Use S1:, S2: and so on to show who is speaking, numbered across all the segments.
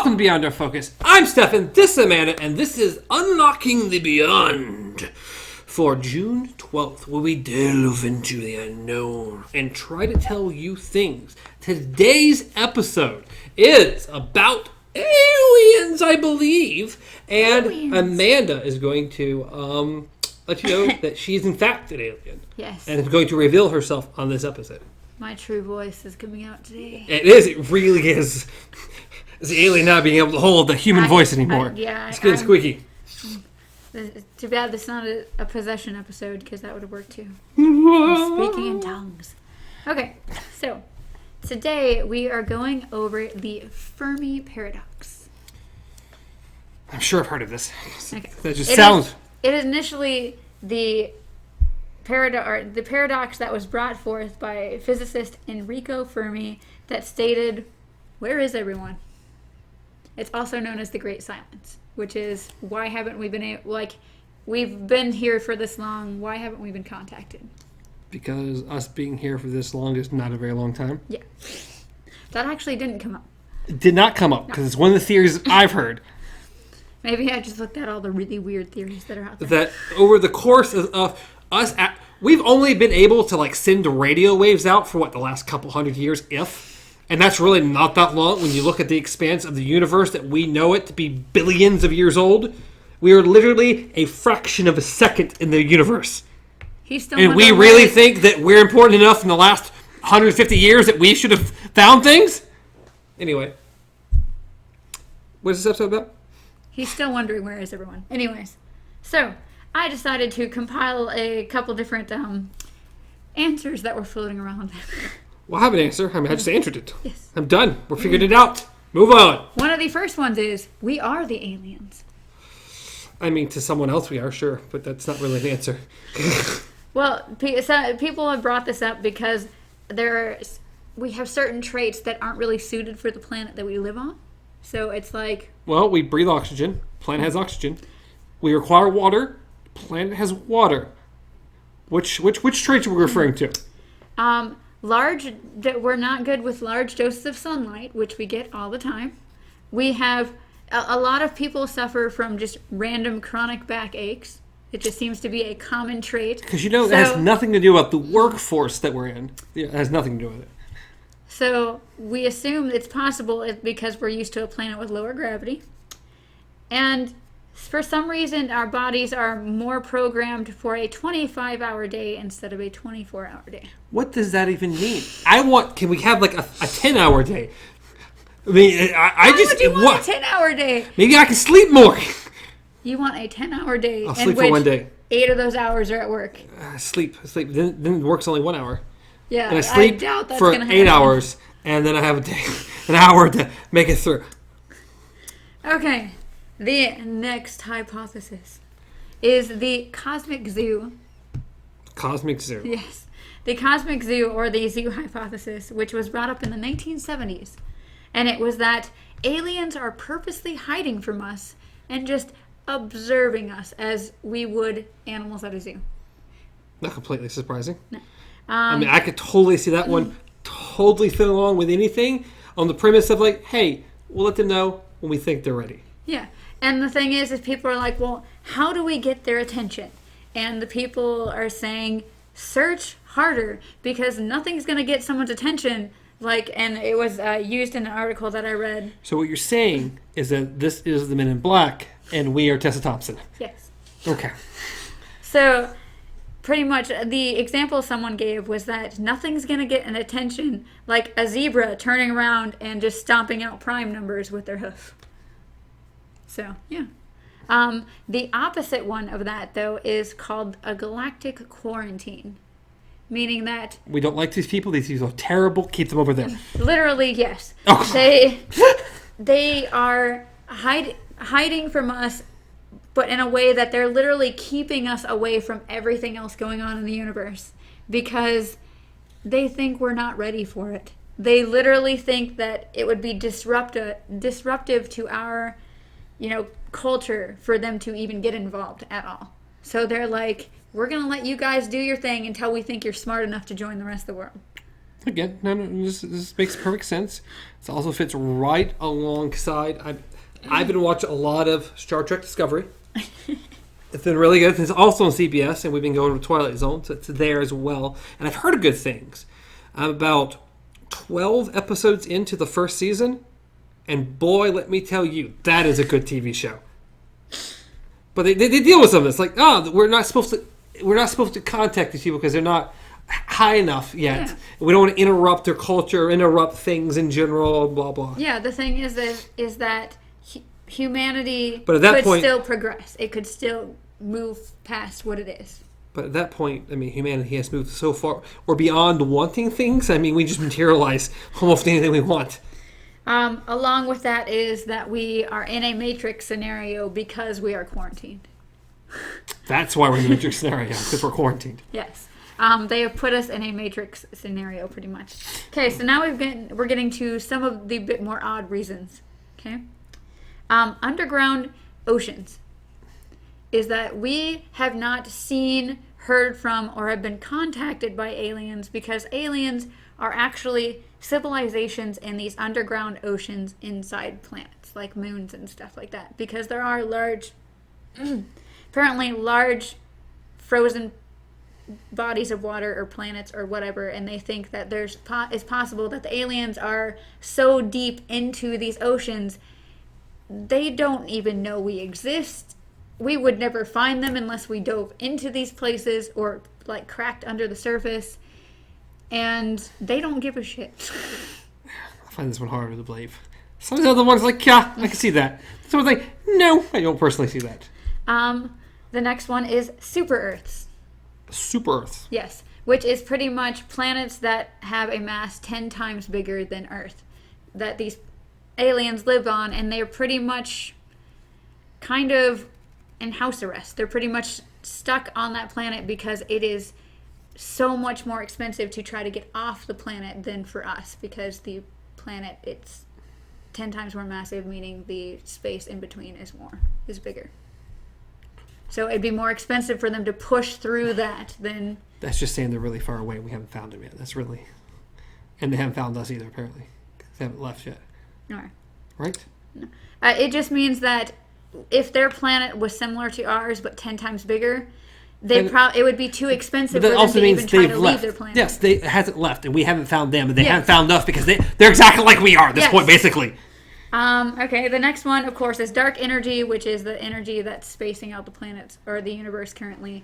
S1: Welcome to Beyond Our Focus. I'm Stefan, this is Amanda, and this is Unlocking the Beyond for June 12th, where we delve into the unknown and try to tell you things. Today's episode is about aliens, I believe, and Amanda is going to let you know that she's in fact an alien.
S2: Yes.
S1: And is going to reveal herself on this episode.
S2: My true voice is coming out today.
S1: It is. It really is. It's the alien not being able to hold the human voice anymore. It's getting squeaky.
S2: Too bad this is not a possession episode, because that would have worked too. I'm speaking in tongues. Okay, so today we are going over the Fermi paradox.
S1: I'm sure I've heard of this.
S2: Okay.
S1: That just sounds...
S2: It is initially the paradox that was brought forth by physicist Enrico Fermi that stated, "Where is everyone?" It's also known as the Great Silence, which is, why haven't we been we've been here for this long, why haven't we been contacted?
S1: Because us being here for this long is not a very long time.
S2: Yeah. That actually didn't come up.
S1: It did not come up, because it's one of the theories I've heard.
S2: Maybe I just looked at all the really weird theories that are out there.
S1: That over the course of us, we've only been able to send radio waves out for the last couple hundred years, if. And that's really not that long when you look at the expanse of the universe that we know it to be billions of years old. We are literally a fraction of a second in the universe. And we really think that we're important enough in the last 150 years that we should have found things? Anyway. What is this episode about?
S2: He's still wondering where is everyone. Anyways, so I decided to compile a couple different answers that were floating around.
S1: Well, I have an answer. I just answered it.
S2: Yes.
S1: I'm done. We're figuring it out. Move on.
S2: One of the first ones is, we are the aliens.
S1: I mean, to someone else we are, sure, but that's not really an answer.
S2: Well, people have brought this up because we have certain traits that aren't really suited for the planet that we live on. So it's like...
S1: Well, we breathe oxygen. Planet has oxygen. We require water. Planet has water. Which traits are we referring to?
S2: We're not good with large doses of sunlight, which we get all the time. We have... A lot of people suffer from just random chronic back aches. It just seems to be a common trait.
S1: Because it has nothing to do about the workforce that we're in. It has nothing to do with it.
S2: So we assume it's possible because we're used to a planet with lower gravity. And for some reason, our bodies are more programmed for a 25-hour day instead of a 24-hour day.
S1: What does that even mean? Can we have a 10-hour day? I mean,
S2: Why would you want a 10-hour day?
S1: Maybe I can sleep more.
S2: You want a 10-hour day.
S1: I'll sleep for one day.
S2: 8 of those hours are at work.
S1: Sleep. Then work's only 1 hour.
S2: Yeah,
S1: and I sleep
S2: doubt that's
S1: for
S2: gonna
S1: 8 hours, and then I have an hour to make it through.
S2: Okay, the next hypothesis is the cosmic zoo.
S1: Cosmic zoo.
S2: Yes, the cosmic zoo, or the zoo hypothesis, which was brought up in the 1970s. And it was that aliens are purposely hiding from us and just observing us as we would animals at a zoo.
S1: Not completely surprising.
S2: No.
S1: I mean, I could totally see that one totally fit along with anything on the premise of hey, we'll let them know when we think they're ready.
S2: Yeah. And the thing is people are like, well, how do we get their attention? And the people are saying, search harder, because nothing's going to get someone's attention. And it was used in an article that I read. So
S1: what you're saying is that this is the Men in Black, and we are Tessa Thompson.
S2: Yes.
S1: Okay.
S2: So pretty much the example someone gave was that nothing's going to get an attention like a zebra turning around and just stomping out prime numbers with their hoof. So, yeah. The opposite one of that, though, is called a galactic quarantine. Meaning that...
S1: We don't like these people. These people are terrible. Keep them over there.
S2: Literally, yes.
S1: Oh.
S2: They are hiding from us, but in a way that they're literally keeping us away from everything else going on in the universe. Because they think we're not ready for it. They literally think that it would be disruptive to our, culture for them to even get involved at all. So they're like... We're going to let you guys do your thing until we think you're smart enough to join the rest of the world.
S1: Again, no, this makes perfect sense. It also fits right alongside. I've been watching a lot of Star Trek Discovery. It's been really good. It's also on CBS, and we've been going to Twilight Zone, so it's there as well. And I've heard good things. I'm about 12 episodes into the first season, and boy, let me tell you, that is a good TV show. But they deal with some of this, like, we're not supposed to contact these people because they're not high enough yet. Yeah. We don't want to interrupt their culture, interrupt things in general, blah blah.
S2: Yeah, the thing is that humanity
S1: could
S2: still progress. It could still move past what it is.
S1: But at that point, I mean, humanity has moved so far. We're beyond wanting things. I mean, we just materialize almost anything we want.
S2: Along with that is that we are in a Matrix scenario because we are quarantined.
S1: That's why we're in a Matrix scenario, because we're quarantined.
S2: Yes. They have put us in a Matrix scenario, pretty much. Okay, so now we're getting to some of the bit more odd reasons. Okay? Underground oceans is that we have not seen, heard from, or have been contacted by aliens because aliens are actually civilizations in these underground oceans inside planets, like moons and stuff like that. Because there are apparently large frozen bodies of water or planets or whatever, and they think that it's possible that the aliens are so deep into these oceans they don't even know we exist. We would never find them unless we dove into these places or like cracked under the surface, and they don't give a shit.
S1: I find this one harder to believe. Some of the other ones like, yeah, I can see that. Some are like, no, I don't personally see that.
S2: The next one is super Earths.
S1: Super Earths.
S2: Yes, which is pretty much planets that have a mass 10 times bigger than Earth that these aliens live on, and they're pretty much kind of in house arrest. They're pretty much stuck on that planet because it is so much more expensive to try to get off the planet than for us, because the planet, it's 10 times more massive, meaning the space in between is bigger. So it'd be more expensive for them to push through that than...
S1: That's just saying they're really far away. We haven't found them yet. That's really... And they haven't found us either, apparently. They haven't left yet.
S2: No.
S1: Right?
S2: No. It just means that if their planet was similar to ours but 10 times bigger, it would be too expensive for them to even try to leave their planet.
S1: Yes, it hasn't left, and we haven't found them, and they haven't found us because they're exactly like we are at this point, basically.
S2: Okay, the next one, of course, is dark energy, which is the energy that's spacing out the planets or the universe currently.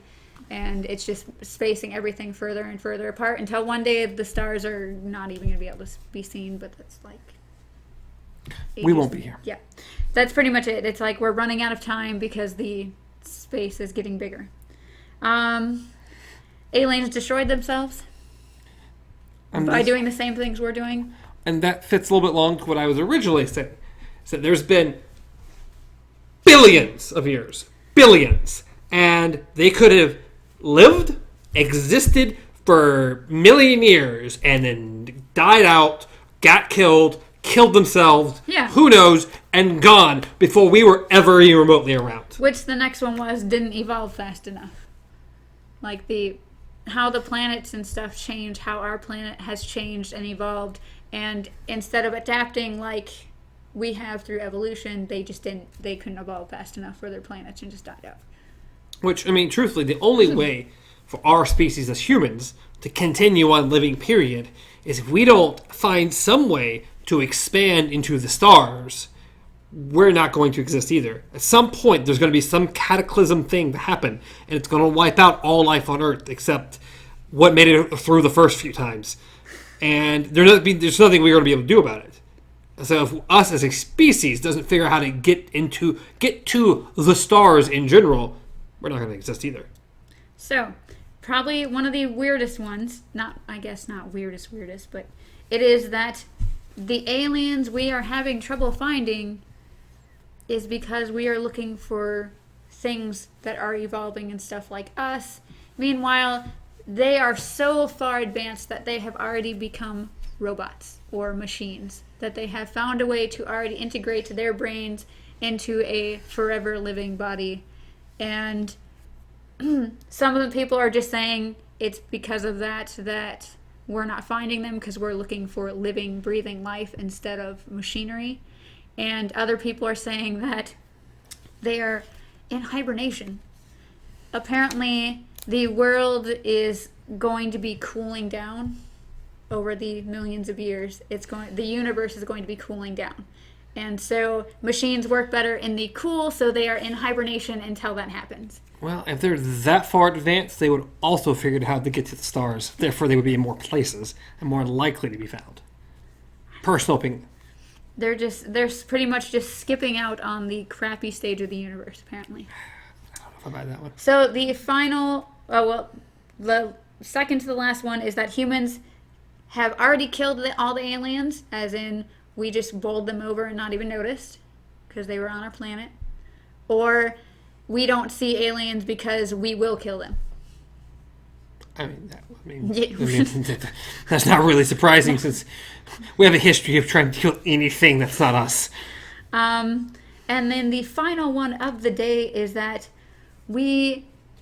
S2: And it's just spacing everything further and further apart until one day the stars are not even going to be able to be seen, but that's like...
S1: We won't be here.
S2: Yeah, that's pretty much it. It's like we're running out of time because the space is getting bigger. Aliens destroyed themselves by doing the same things we're doing.
S1: And that fits a little bit along to what I was originally saying. So there's been billions of years. Billions. And they could have lived, existed for a million years, and then died out, got killed themselves, who knows, and gone before we were ever even remotely around.
S2: Which the next one didn't evolve fast enough. Like how the planets and stuff change, how our planet has changed and evolved, and instead of adapting like we have through evolution, they couldn't evolve fast enough for their planets and just died out.
S1: Which, I mean, truthfully, the only way for our species as humans to continue on living, period, is if we don't find some way to expand into the stars, we're not going to exist either. At some point, there's going to be some cataclysm thing to happen, and it's going to wipe out all life on Earth except what made it through the first few times. And there's nothing we're going to be able to do about it. So if us as a species doesn't figure out how to get to the stars in general, we're not going to exist either. So,
S2: probably one of the weirdest ones, not weirdest, but it is that the aliens we are having trouble finding is because we are looking for things that are evolving and stuff like us. Meanwhile, they are so far advanced that they have already become robots or machines, that they have found a way to already integrate their brains into a forever living body. And some of the people are just saying it's because of that we're not finding them because we're looking for living, breathing life instead of machinery. And other people are saying that they are in hibernation. Apparently, the world is going to be cooling down over the millions of years. The universe is going to be cooling down. And so machines work better in the cool, so they are in hibernation until that happens.
S1: Well, if they're that far advanced, they would also figure out how to get to the stars. Therefore, they would be in more places and more likely to be found. Personal opinion.
S2: They're pretty much just skipping out on the crappy stage of the universe, apparently.
S1: I don't know if I buy that one.
S2: So the the second to the last one is that humans have already killed all the aliens, as in we just bowled them over and not even noticed because they were on our planet. Or we don't see aliens because we will kill them.
S1: That's not really surprising since we have a history of trying to kill anything that's not us.
S2: And then the final one of the day is that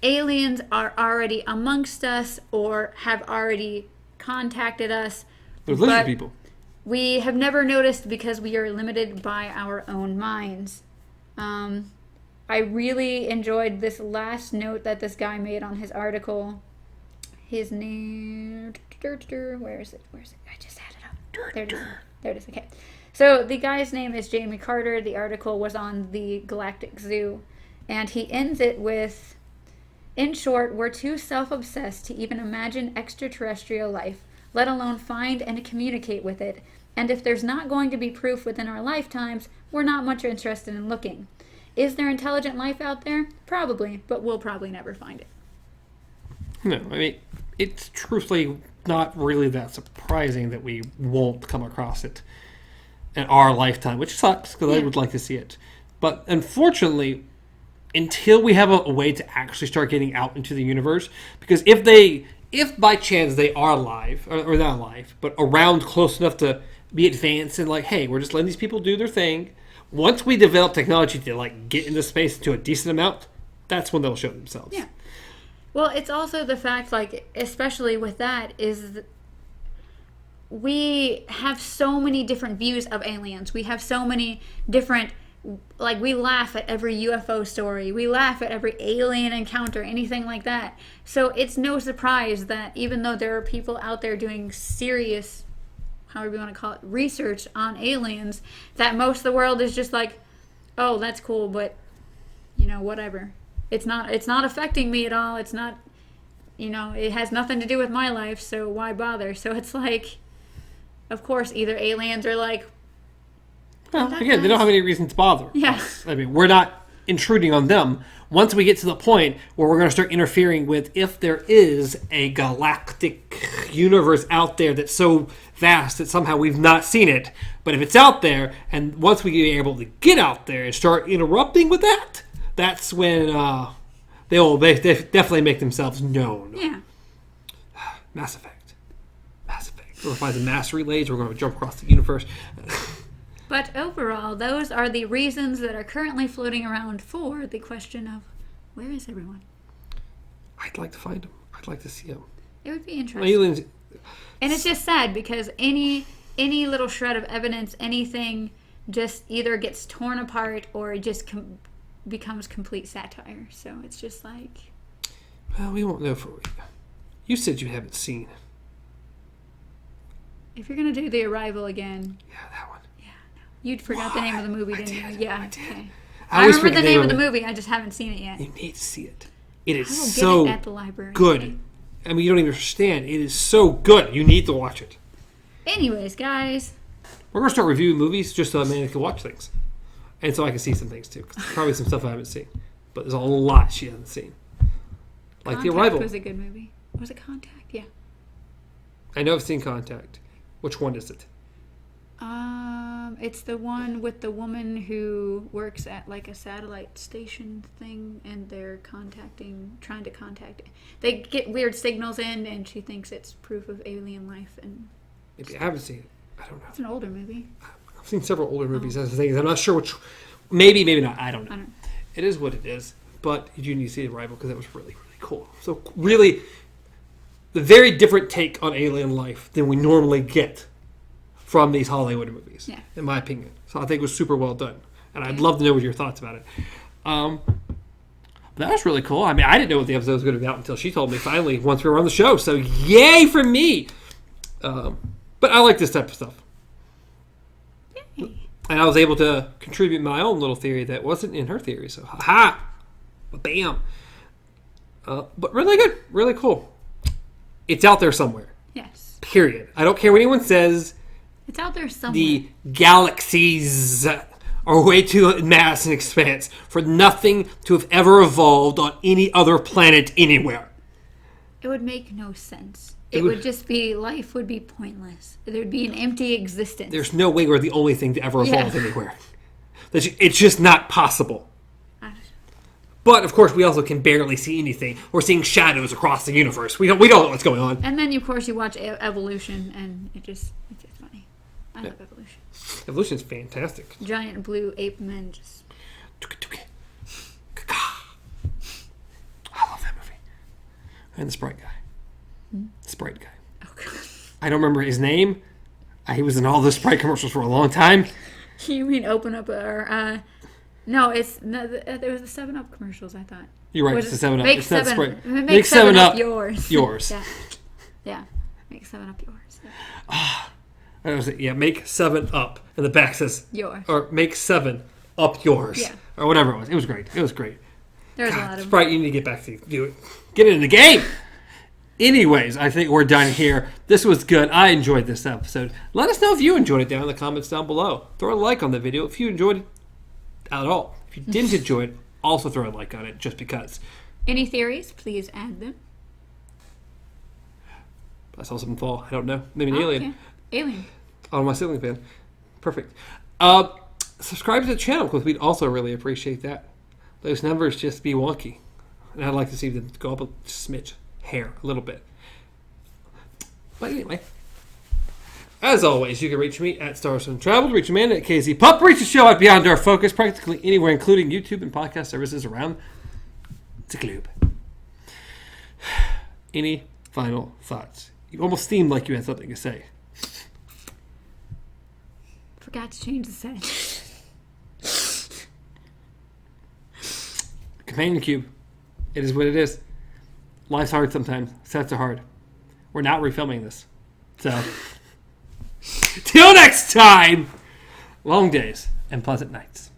S2: aliens are already amongst us or have already contacted us.
S1: They're lizard people.
S2: We have never noticed because we are limited by our own minds. I really enjoyed this last note that this guy made on his article. His name... Where is it? I just had it up. There it is. Okay. So the guy's name is Jamie Carter. The article was on the Galactic Zoo. And he ends it with, in short, we're too self-obsessed to even imagine extraterrestrial life, let alone find and communicate with it. And if there's not going to be proof within our lifetimes, we're not much interested in looking. Is there intelligent life out there? Probably, but we'll probably never find it.
S1: No, I mean, it's truthfully not really that surprising that we won't come across it in our lifetime, which sucks because I would like to see it. But unfortunately, until we have a way to actually start getting out into the universe, because if by chance they are alive, or not alive, but around close enough to be advanced and like, hey, we're just letting these people do their thing. Once we develop technology to like get into space to a decent amount, that's when they'll show themselves.
S2: Yeah. Well, it's also the fact, like, especially with that, is we have so many different views of aliens. We have so many different, like, we laugh at every UFO story. We laugh at every alien encounter, anything like that. So it's no surprise that even though there are people out there doing serious, however you want to call it, research on aliens, that most of the world is just like, oh, that's cool, but, whatever. It's not affecting me at all. It's not, it has nothing to do with my life, so why bother? So it's like, of course, either aliens are like...
S1: Well, again, they don't have any reason to bother us. I mean, we're not intruding on them. Once we get to the point where we're going to start interfering with if there is a galactic universe out there that's so vast that somehow we've not seen it, but if it's out there, and once we get able to get out there and start interrupting with that, that's when they definitely make themselves known.
S2: Yeah.
S1: Mass Effect. We're going to find the mass relays. We're going to jump across the universe.
S2: But overall, those are the reasons that are currently floating around for the question of, where is everyone?
S1: I'd like to find them. I'd like to see them.
S2: It would be interesting.
S1: Aliens.
S2: And it's just sad because any little shred of evidence, anything, just either gets torn apart or it just becomes complete satire. So it's just like...
S1: Well, we won't know for... You said you haven't seen.
S2: If you're going to do The Arrival again...
S1: Yeah, that one.
S2: Yeah, no. You forgot the name of the movie, didn't you? Yeah,
S1: I did.
S2: Okay.
S1: I
S2: remember the name of the movie. I just haven't seen it yet.
S1: You need to see it. It is
S2: I will
S1: so
S2: get it at the library.
S1: Good. I mean, you don't even understand. It is so good. You need to watch it.
S2: Anyways, guys.
S1: We're going to start reviewing movies just so Amanda can watch things. And so I can see some things, too. Because there's probably some stuff I haven't seen. But there's a lot she hasn't seen. Like
S2: Contact
S1: The Arrival.
S2: Was a good movie. Was it Contact? Yeah.
S1: I know I've seen Contact. Which one is it?
S2: It's the one with the woman who works at like a satellite station thing, and they're trying to contact it. They get weird signals in, and she thinks it's proof of alien life. And
S1: maybe I haven't seen it. I don't know.
S2: It's an older movie.
S1: I've seen several older movies. That's the thing. I'm not sure which. Maybe not. I don't know. It is what it is. But you need to see The Arrival because that was really, really cool. So really, the very different take on alien life than we normally get from these Hollywood movies, in my opinion. So I think it was super well done. And I'd love to know what your thoughts about it. That was really cool. I mean, I didn't know what the episode was going to be out until she told me finally once we were on the show. So yay for me! But I like this type of stuff. Yay. And I was able to contribute my own little theory that wasn't in her theory. So ha-ha! Bam! But really good. Really cool. It's out there somewhere.
S2: Yes.
S1: Period. I don't care what anyone says.
S2: It's out there somewhere.
S1: The galaxies are way too mass and expanse for nothing to have ever evolved on any other planet anywhere.
S2: It would make no sense. It would just be, life would be pointless. There would be an empty existence.
S1: There's no way we're the only thing to ever evolve anywhere. It's just not possible. But, of course, we also can barely see anything. We're seeing shadows across the universe. We don't know what's going on.
S2: And then, of course, you watch Evolution, and it's just funny. I love Evolution.
S1: Evolution's fantastic.
S2: Giant blue ape men just...
S1: I love that movie. And the Sprite guy. The Sprite guy.
S2: Oh, God.
S1: I don't remember his name. He was in all those Sprite commercials for a long time.
S2: You mean open up our... No, there was the 7-Up commercials, I thought.
S1: You're right, it's the 7-Up.
S2: Make
S1: it's not
S2: 7,
S1: Sprite.
S2: Make 7-Up yours.
S1: Yours.
S2: Yeah. Make 7-Up yours.
S1: Make 7-Up. And the back says...
S2: Yours.
S1: Or make 7-Up yours.
S2: Yeah.
S1: Or whatever it was. It was great. It was great.
S2: There was a lot of...
S1: Sprite, you need to get back to do it. Get it in the game! Anyways, I think we're done here. This was good. I enjoyed this episode. Let us know if you enjoyed it down in the comments down below. Throw a like on the video if you enjoyed it at all. If you didn't enjoy it, also throw a like on it just because.
S2: Any theories? Please add them.
S1: I saw something fall. I don't know. Maybe an alien.
S2: Okay. Alien.
S1: On my ceiling fan. Perfect. Subscribe to the channel because we'd also really appreciate that. Those numbers just be wonky. And I'd like to see them go up a smidge. Hair. A little bit. But anyway. As always, you can reach me at Stars Untraveled, reach Amanda at KZ Pup, reach the show at Beyond Our Focus, practically anywhere, including YouTube and podcast services around the globe. Any final thoughts? You almost seemed like you had something to say.
S2: Forgot to change the set.
S1: Companion Cube. It is what it is. Life's hard sometimes. Sets are hard. We're not refilming this. So... Till next time, long days and pleasant nights.